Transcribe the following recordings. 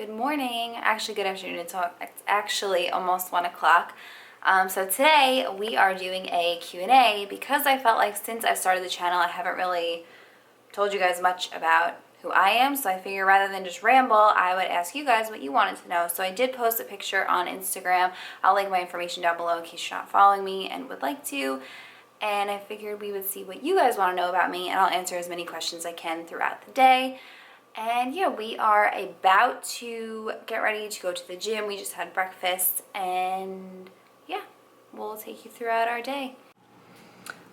Good morning, actually good afternoon. It's actually almost 1 o'clock. So today we are doing a Q&A because I felt like since I started the channel I haven't really told you guys much about who I am, so I figured rather than just ramble I would ask you guys what you wanted to know. So I did post a picture on Instagram. I'll link my information down below in case you're not following me and would like to, and I figured we would see what you guys want to know about me and I'll answer as many questions as I can throughout the day. And yeah, we are about to get ready to go to the gym. We just had breakfast and yeah, we'll take you throughout our day.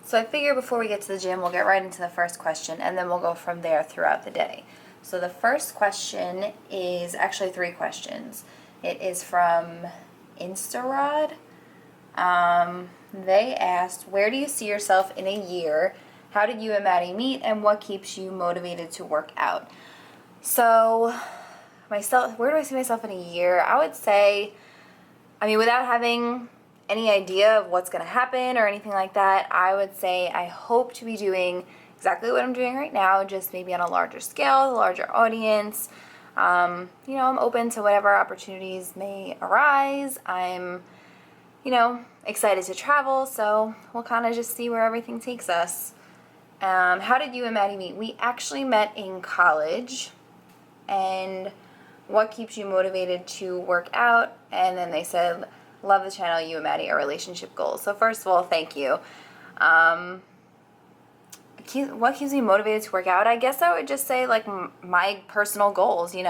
So I figure before we get to the gym, we'll get right into the first question and then we'll go from there throughout the day. So the first question is actually 3 questions. It is from Instarod. They asked, where do you see yourself in a year? How did you and Maddie meet and what keeps you motivated to work out? So, where do I see myself in a year? I would say, without having any idea of what's going to happen or anything like that, I would say I hope to be doing exactly what I'm doing right now, just maybe on a larger scale, a larger audience. I'm open to whatever opportunities may arise. I'm, excited to travel, so we'll kind of just see where everything takes us. How did you and Maddie meet? We actually met in college. And what keeps you motivated to work out? And then they said, love the channel, you and Maddie are relationship goals. So first of all, thank you. What keeps me motivated to work out? I guess I would just say like my personal goals, I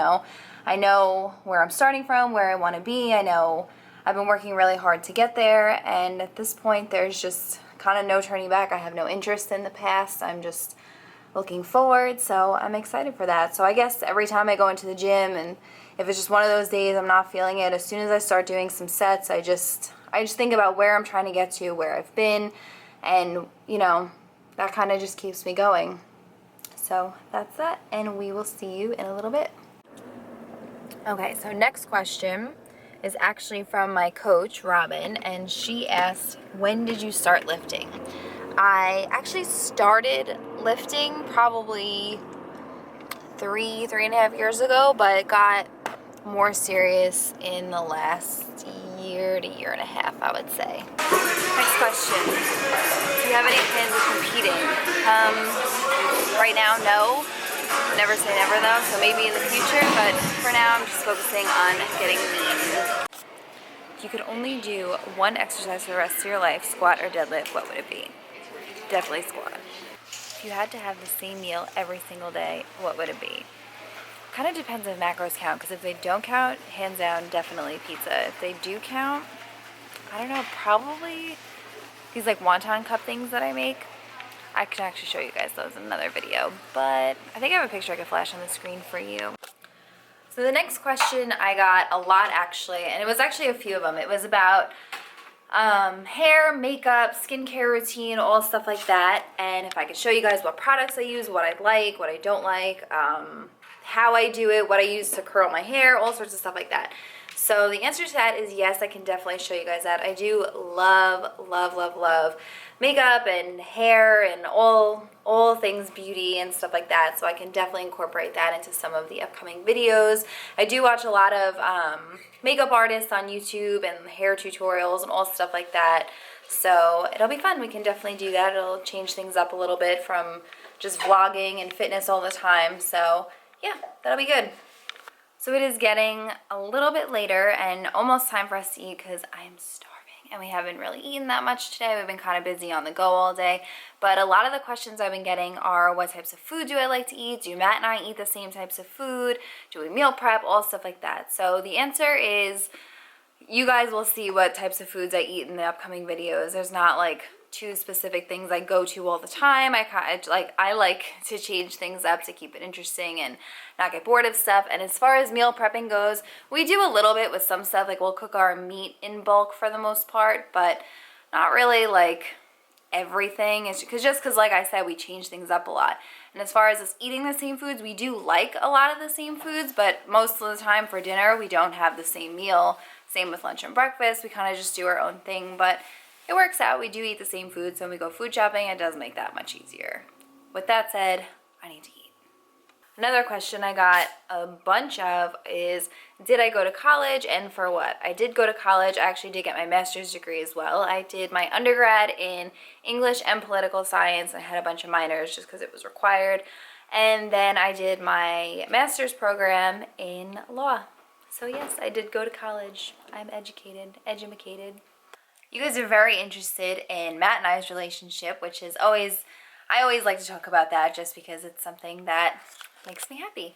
know where I'm starting from, where I want to be. I know I've been working really hard to get there. And at this point, there's just kind of no turning back. I have no interest in the past. I'm just looking forward, so I'm excited for that. So I guess every time I go into the gym, and if it's just one of those days I'm not feeling it, as soon as I start doing some sets, I just think about where I'm trying to get to, where I've been, and that kind of just keeps me going. So that's that, and we will see you in a little bit. Okay, so next question is actually from my coach, Robin, and she asked, when did you start lifting? I actually started lifting probably 3.5 years ago, but got more serious in the last year to year and a half, I would say. Next question. Do you have any plans of competing? Right now, no. Never say never though, so maybe in the future, but for now I'm just focusing on getting lean. If you could only do one exercise for the rest of your life, squat or deadlift, what would it be? Definitely squat. If you had to have the same meal every single day, what would it be? Kind of depends if macros count, because if they don't count, hands down, definitely pizza. If they do count, I don't know, probably these like wonton cup things that I make. I can actually show you guys those in another video, but I think I have a picture I could flash on the screen for you. So the next question I got a lot actually, and it was actually a few of them. It was about hair, makeup, skincare routine, all stuff like that. And if I could show you guys what products I use, what I like, what I don't like, how I do it, what I use to curl my hair, all sorts of stuff like that. So the answer to that is yes, I can definitely show you guys that. I do love, love, love, love makeup and hair and all things beauty and stuff like that. So I can definitely incorporate that into some of the upcoming videos. I do watch a lot of makeup artists on YouTube and hair tutorials and all stuff like that. So it'll be fun. We can definitely do that. It'll change things up a little bit from just vlogging and fitness all the time. So yeah, that'll be good. So it is getting a little bit later and almost time for us to eat because I'm starving and we haven't really eaten that much today. We've been kind of busy on the go all day. But a lot of the questions I've been getting are what types of food do I like to eat? Do Matt and I eat the same types of food? Do we meal prep? All stuff like that. So the answer is you guys will see what types of foods I eat in the upcoming videos. There's not like 2 specific things I go to all the time. I like to change things up to keep it interesting and not get bored of stuff. And as far as meal prepping goes, we do a little bit with some stuff. Like we'll cook our meat in bulk for the most part, but not really like everything. It's because like I said, we change things up a lot. And as far as us eating the same foods, we do like a lot of the same foods, but most of the time for dinner, we don't have the same meal. Same with lunch and breakfast. We kind of just do our own thing, but it works out. We do eat the same food, so when we go food shopping, it does make that much easier. With that said, I need to eat. Another question I got a bunch of is, did I go to college and for what? I did go to college. I actually did get my master's degree as well. I did my undergrad in English and political science. I had a bunch of minors just because it was required. And then I did my master's program in law. So yes, I did go to college. I'm educated. You guys are very interested in Matt and I's relationship, which is I always like to talk about that just because it's something that makes me happy.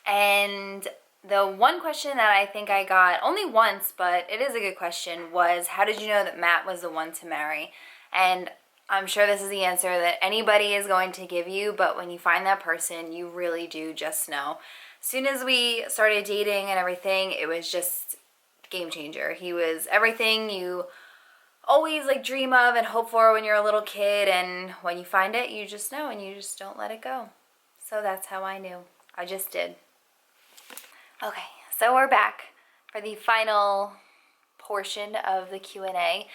And the one question that I think I got only once, but it is a good question, was how did you know that Matt was the one to marry? And I'm sure this is the answer that anybody is going to give you, but when you find that person, you really do just know. As soon as we started dating and everything, it was just game changer. He was everything you always like dream of and hope for when you're a little kid, and when you find it, you just know and you just don't let it go. So that's how I knew. I just did. Okay, so we're back for the final portion of the Q&A.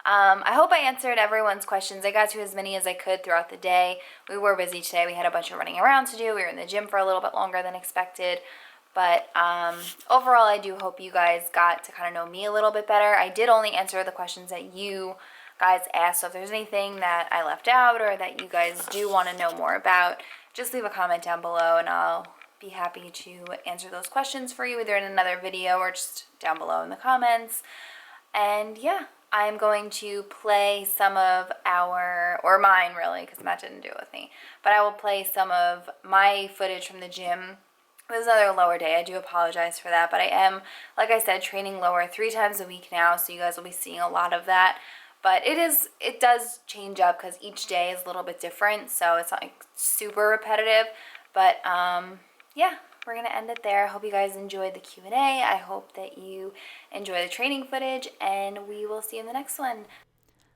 I hope I answered everyone's questions. I got to as many as I could throughout the day. We were busy today. We had a bunch of running around to do. We were in the gym for a little bit longer than expected. But overall, I do hope you guys got to kind of know me a little bit better. I did only answer the questions that you guys asked. So if there's anything that I left out or that you guys do want to know more about, just leave a comment down below and I'll be happy to answer those questions for you either in another video or just down below in the comments. And yeah, I'm going to play some of mine really, because Matt didn't do it with me, but I will play some of my footage from the gym. It was another lower day. I do apologize for that, but I am, like I said, training lower 3 times a week now, so you guys will be seeing a lot of that. But it does change up because each day is a little bit different, so it's not like super repetitive. But yeah, we're gonna end it there. I hope you guys enjoyed the Q&A. I hope that you enjoy the training footage, and we will see you in the next one.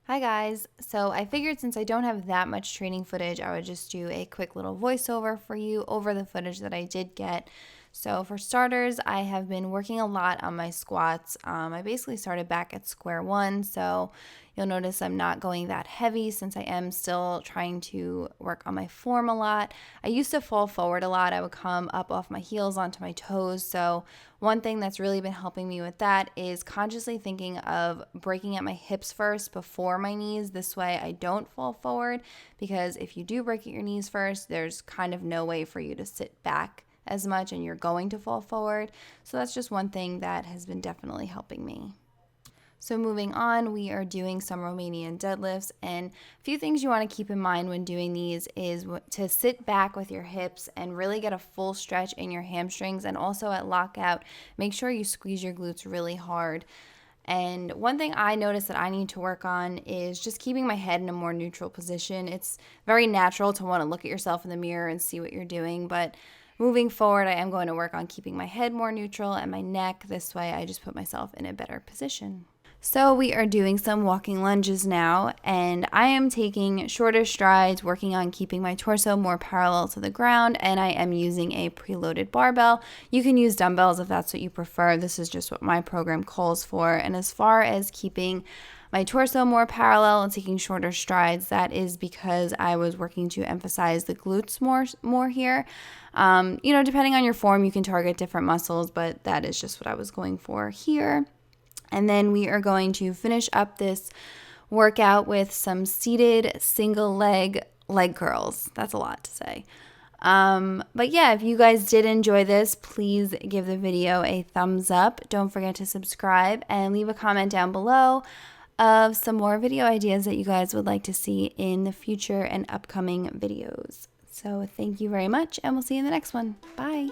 Hi guys, so I figured since I don't have that much training footage, I would just do a quick little voiceover for you over the footage that I did get. So for starters, I have been working a lot on my squats. I basically started back at square one, so you'll notice I'm not going that heavy since I am still trying to work on my form a lot. I used to fall forward a lot. I would come up off my heels onto my toes, so one thing that's really been helping me with that is consciously thinking of breaking at my hips first before my knees. This way I don't fall forward, because if you do break at your knees first, there's kind of no way for you to sit back as much and you're going to fall forward. So that's just one thing that has been definitely helping me. So moving on, we are doing some Romanian deadlifts, and a few things you want to keep in mind when doing these is to sit back with your hips and really get a full stretch in your hamstrings, and also at lockout, make sure you squeeze your glutes really hard. And one thing I noticed that I need to work on is just keeping my head in a more neutral position. It's very natural to want to look at yourself in the mirror and see what you're doing, but moving forward, I am going to work on keeping my head more neutral and my neck. This way, I just put myself in a better position. So we are doing some walking lunges now, and I am taking shorter strides, working on keeping my torso more parallel to the ground, and I am using a preloaded barbell. You can use dumbbells if that's what you prefer. This is just what my program calls for. And as far as keeping my torso more parallel and taking shorter strides, that is because I was working to emphasize the glutes more here. Depending on your form, you can target different muscles, but that is just what I was going for here. And then we are going to finish up this workout with some seated single leg curls. That's a lot to say. But yeah, if you guys did enjoy this, please give the video a thumbs up. Don't forget to subscribe and leave a comment down below of some more video ideas that you guys would like to see in the future and upcoming videos. So thank you very much, and we'll see you in the next one. Bye.